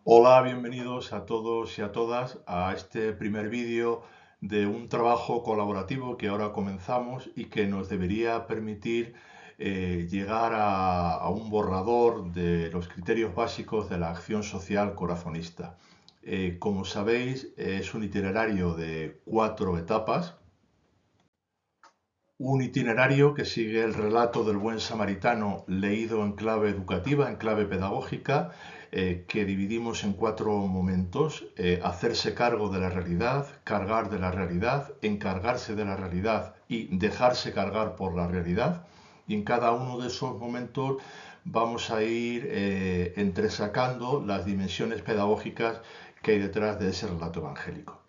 Hola, bienvenidos a todos y a todas a este primer vídeo de un trabajo colaborativo que ahora comenzamos y que nos debería permitir llegar a un borrador de los criterios básicos de la acción social corazonista. Como sabéis, es un itinerario de 4 etapas. Un itinerario que sigue el relato del buen samaritano leído en clave educativa, en clave pedagógica, que dividimos en 4 momentos: hacerse cargo de la realidad, cargar de la realidad, encargarse de la realidad y dejarse cargar por la realidad. Y en cada uno de esos momentos vamos a ir entresacando las dimensiones pedagógicas que hay detrás de ese relato evangélico.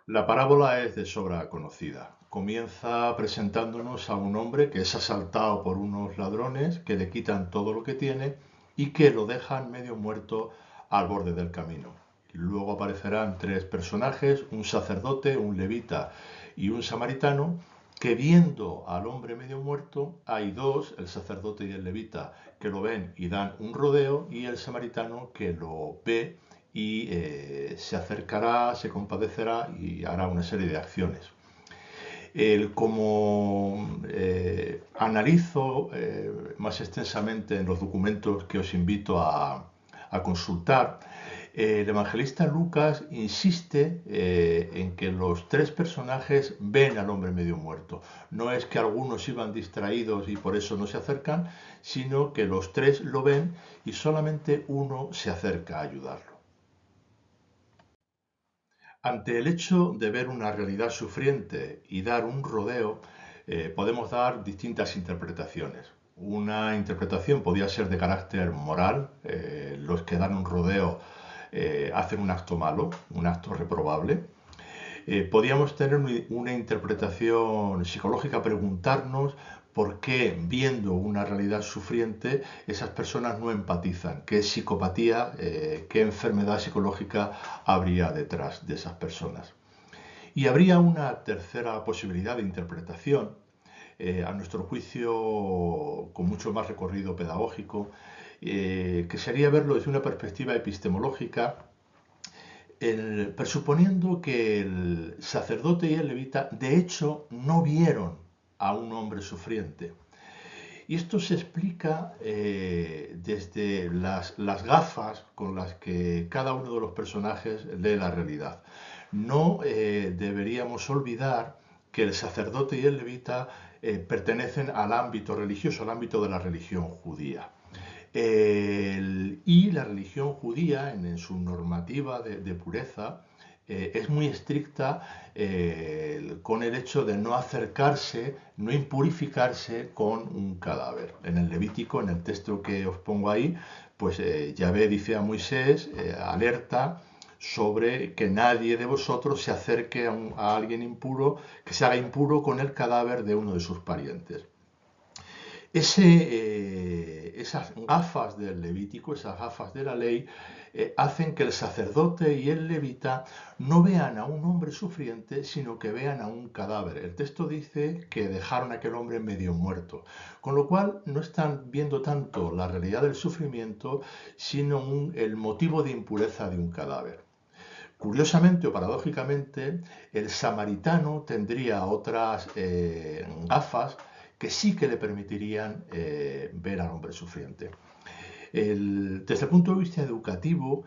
La parábola es de sobra conocida. Comienza presentándonos a un hombre que es asaltado por unos ladrones que le quitan todo lo que tiene y que lo dejan medio muerto al borde del camino. Y luego aparecerán 3 personajes, un sacerdote, un levita y un samaritano, que viendo al hombre medio muerto, hay 2, el sacerdote y el levita, que lo ven y dan un rodeo, y el samaritano que lo ve y se acercará, se compadecerá y hará una serie de acciones. Como analizo más extensamente en los documentos que os invito a consultar, el evangelista Lucas insiste en que los 3 personajes ven al hombre medio muerto. No es que algunos iban distraídos y por eso no se acercan, sino que los 3 lo ven y solamente uno se acerca a ayudarlo. Ante el hecho de ver una realidad sufriente y dar un rodeo, podemos dar distintas interpretaciones. Una interpretación podría ser de carácter moral. Los que dan un rodeo hacen un acto malo, un acto reprobable. Podríamos tener una interpretación psicológica, preguntarnos por qué, viendo una realidad sufriente, esas personas no empatizan, qué psicopatía, qué enfermedad psicológica habría detrás de esas personas. Y habría una tercera posibilidad de interpretación, a nuestro juicio con mucho más recorrido pedagógico, que sería verlo desde una perspectiva epistemológica, presuponiendo que el sacerdote y el levita de hecho no vieron a un hombre sufriente. Y esto se explica desde las gafas con las que cada uno de los personajes lee la realidad. No deberíamos olvidar que el sacerdote y el levita pertenecen al ámbito religioso, al ámbito de la religión judía. Y la religión judía, en su normativa de pureza, es muy estricta con el hecho de no acercarse, no impurificarse con un cadáver. En el Levítico, en el texto que os pongo ahí, pues Yahvé dice a Moisés, alerta sobre que nadie de vosotros se acerque a alguien impuro, que se haga impuro con el cadáver de uno de sus parientes. Esas gafas del Levítico, esas gafas de la ley, hacen que el sacerdote y el levita no vean a un hombre sufriente, sino que vean a un cadáver. El texto dice que dejaron a aquel hombre medio muerto, con lo cual no están viendo tanto la realidad del sufrimiento, sino el motivo de impureza de un cadáver. Curiosamente o paradójicamente, el samaritano tendría otras gafas que sí que le permitirían ver al hombre sufriente. Desde el punto de vista educativo,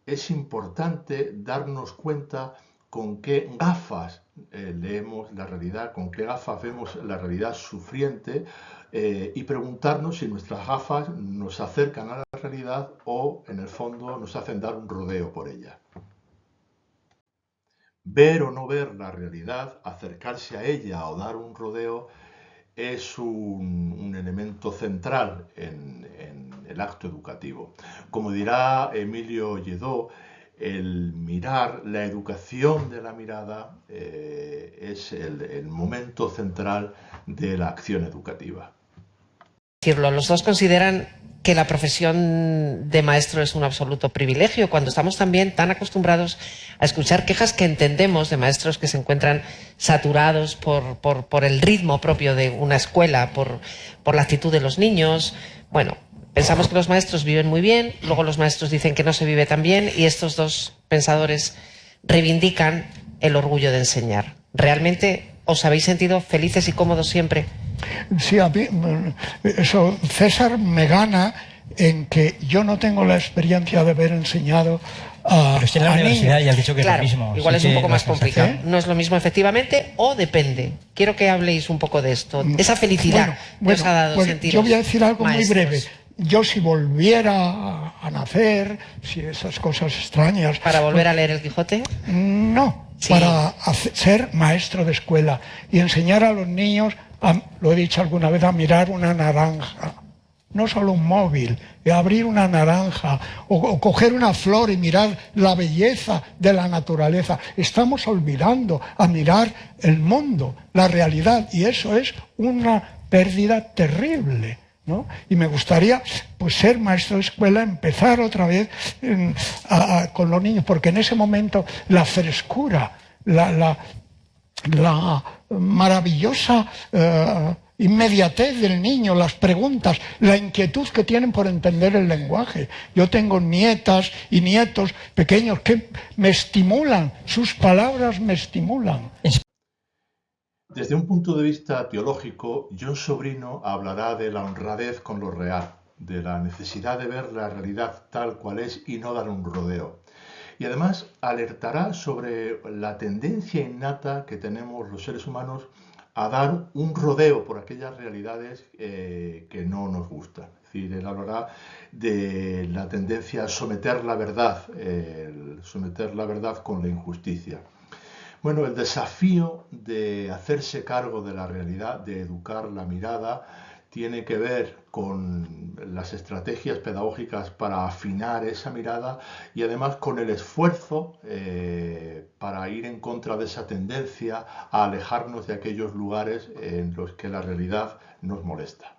es importante darnos cuenta con qué gafas leemos la realidad, con qué gafas vemos la realidad sufriente, y preguntarnos si nuestras gafas nos acercan a la realidad o, en el fondo, nos hacen dar un rodeo por ella. Ver o no ver la realidad, acercarse a ella o dar un rodeo, es un elemento central en el acto educativo. Como dirá Emilio Lledó, el mirar, la educación de la mirada, es el momento central de la acción educativa. Los dos consideran que la profesión de maestro es un absoluto privilegio, cuando estamos también tan acostumbrados a escuchar quejas que entendemos de maestros que se encuentran saturados por el ritmo propio de una escuela, por la actitud de los niños. Bueno, Pensamos que los maestros viven muy bien, luego los maestros dicen que no se vive tan bien y estos dos pensadores reivindican el orgullo de enseñar. ¿Realmente os habéis sentido felices y cómodos siempre? Sí, a mí, eso, César me gana en que yo no tengo la experiencia de haber enseñado a Pero es que en la universidad niños. ya has dicho que Claro, es lo mismo. igual Sí es un que poco la más complicado. sensación- No es lo mismo efectivamente o depende. Quiero que habléis un poco de esto. Esa felicidad que os ha dado pues sentir. yo voy a decir algo maestros. muy breve. Yo si volviera a nacer, si esas cosas extrañas... ¿Para volver a leer el Quijote? No, Sí. para ser maestro de escuela y enseñar a los niños, lo he dicho alguna vez, a mirar una naranja. No solo un móvil, abrir una naranja o coger una flor y mirar la belleza de la naturaleza. Estamos olvidando a mirar el mundo, la realidad, y eso es una pérdida terrible, ¿no? Y me gustaría pues ser maestro de escuela, empezar otra vez con los niños, porque en ese momento la frescura, la maravillosa inmediatez del niño, las preguntas, la inquietud que tienen por entender el lenguaje. Yo tengo nietas y nietos pequeños que me estimulan, sus palabras me estimulan. Desde un punto de vista teológico, John Sobrino hablará de la honradez con lo real, de la necesidad de ver la realidad tal cual es y no dar un rodeo. Y además alertará sobre la tendencia innata que tenemos los seres humanos a dar un rodeo por aquellas realidades que no nos gustan. Es decir, él hablará de la tendencia a someter la verdad con la injusticia. Bueno, el desafío de hacerse cargo de la realidad, de educar la mirada, tiene que ver con las estrategias pedagógicas para afinar esa mirada y además con el esfuerzo para ir en contra de esa tendencia a alejarnos de aquellos lugares en los que la realidad nos molesta.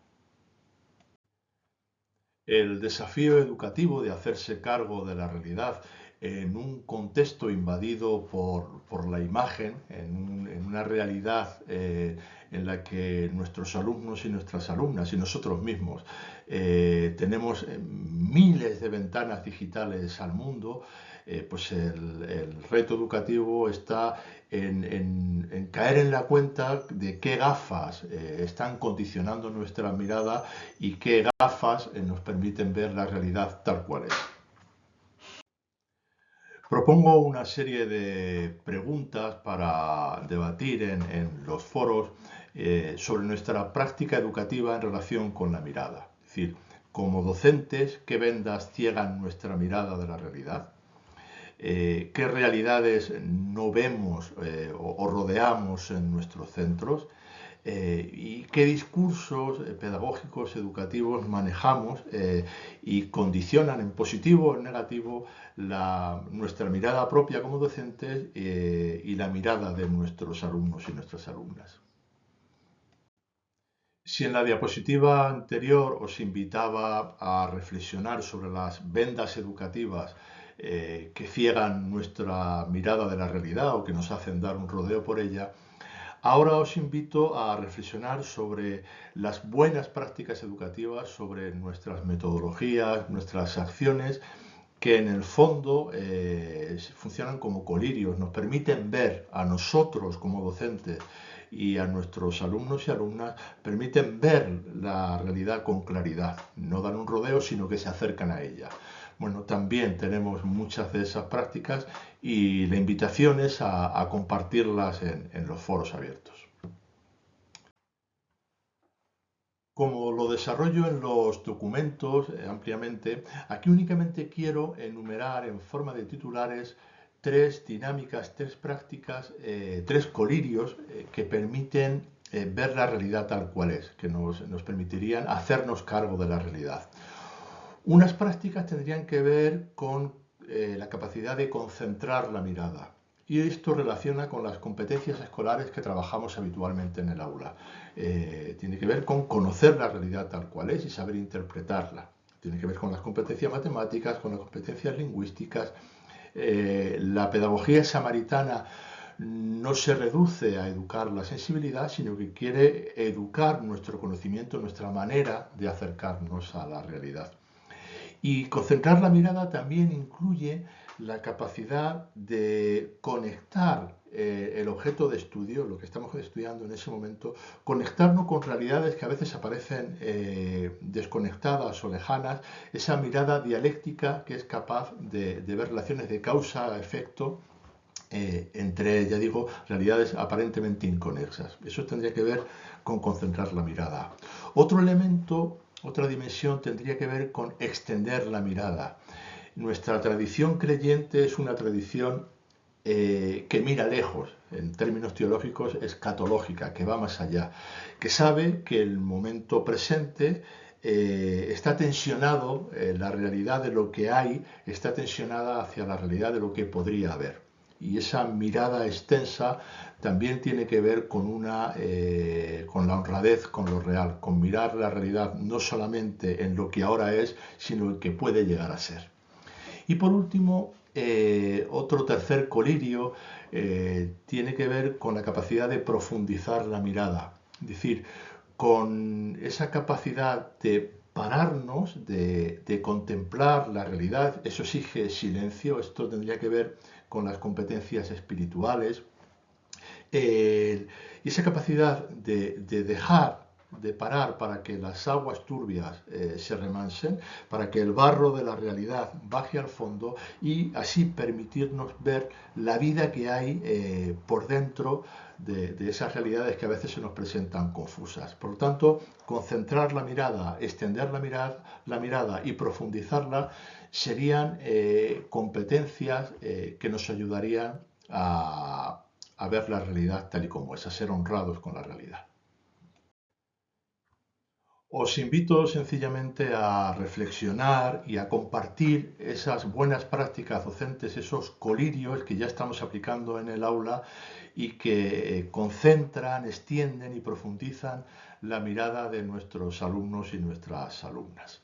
El desafío educativo de hacerse cargo de la realidad en un contexto invadido por la imagen, en una realidad en la que nuestros alumnos y nuestras alumnas y nosotros mismos tenemos miles de ventanas digitales al mundo, pues el reto educativo está en caer en la cuenta de qué gafas están condicionando nuestra mirada y qué gafas nos permiten ver la realidad tal cual es. Propongo una serie de preguntas para debatir en los foros sobre nuestra práctica educativa en relación con la mirada. Es decir, como docentes, ¿qué vendas ciegan nuestra mirada de la realidad? ¿Qué realidades no vemos o rodeamos en nuestros centros? Y qué discursos pedagógicos, educativos manejamos y condicionan en positivo o en negativo nuestra mirada propia como docentes y la mirada de nuestros alumnos y nuestras alumnas. Si en la diapositiva anterior os invitaba a reflexionar sobre las vendas educativas que ciegan nuestra mirada de la realidad o que nos hacen dar un rodeo por ella, ahora os invito a reflexionar sobre las buenas prácticas educativas, sobre nuestras metodologías, nuestras acciones, que en el fondo funcionan como colirios, nos permiten ver a nosotros como docentes y a nuestros alumnos y alumnas, permiten ver la realidad con claridad, no dan un rodeo, sino que se acercan a ella. Bueno, también tenemos muchas de esas prácticas y la invitación es a compartirlas en los foros abiertos. Como lo desarrollo en los documentos ampliamente, aquí únicamente quiero enumerar en forma de titulares tres dinámicas, tres prácticas, tres colirios que permiten ver la realidad tal cual es, que nos permitirían hacernos cargo de la realidad. Unas prácticas tendrían que ver con la capacidad de concentrar la mirada. Y esto relaciona con las competencias escolares que trabajamos habitualmente en el aula. Tiene que ver con conocer la realidad tal cual es y saber interpretarla. Tiene que ver con las competencias matemáticas, con las competencias lingüísticas. La pedagogía samaritana no se reduce a educar la sensibilidad, sino que quiere educar nuestro conocimiento, nuestra manera de acercarnos a la realidad. Y concentrar la mirada también incluye la capacidad de conectar el objeto de estudio, lo que estamos estudiando en ese momento, conectarnos con realidades que a veces aparecen desconectadas o lejanas, esa mirada dialéctica que es capaz de ver relaciones de causa-efecto entre, ya digo, realidades aparentemente inconexas. Eso tendría que ver con concentrar la mirada. Otro elemento, otra dimensión tendría que ver con extender la mirada. Nuestra tradición creyente es una tradición que mira lejos, en términos teológicos escatológica, que va más allá, que sabe que el momento presente está tensionado, la realidad de lo que hay está tensionada hacia la realidad de lo que podría haber. Y esa mirada extensa también tiene que ver con la honradez con lo real, con mirar la realidad no solamente en lo que ahora es, sino en lo que puede llegar a ser. Y por último, otro tercer colirio tiene que ver con la capacidad de profundizar la mirada, es decir, con esa capacidad de pararnos, de contemplar la realidad. Eso exige silencio, esto tendría que ver con las competencias espirituales, y esa capacidad de dejar, de parar para que las aguas turbias se remansen, para que el barro de la realidad baje al fondo y así permitirnos ver la vida que hay por dentro de esas realidades que a veces se nos presentan confusas. Por lo tanto, concentrar la mirada, extender la mirada y profundizarla serían competencias que nos ayudarían a ver la realidad tal y como es, a ser honrados con la realidad. Os invito sencillamente a reflexionar y a compartir esas buenas prácticas docentes, esos colirios que ya estamos aplicando en el aula y que concentran, extienden y profundizan la mirada de nuestros alumnos y nuestras alumnas.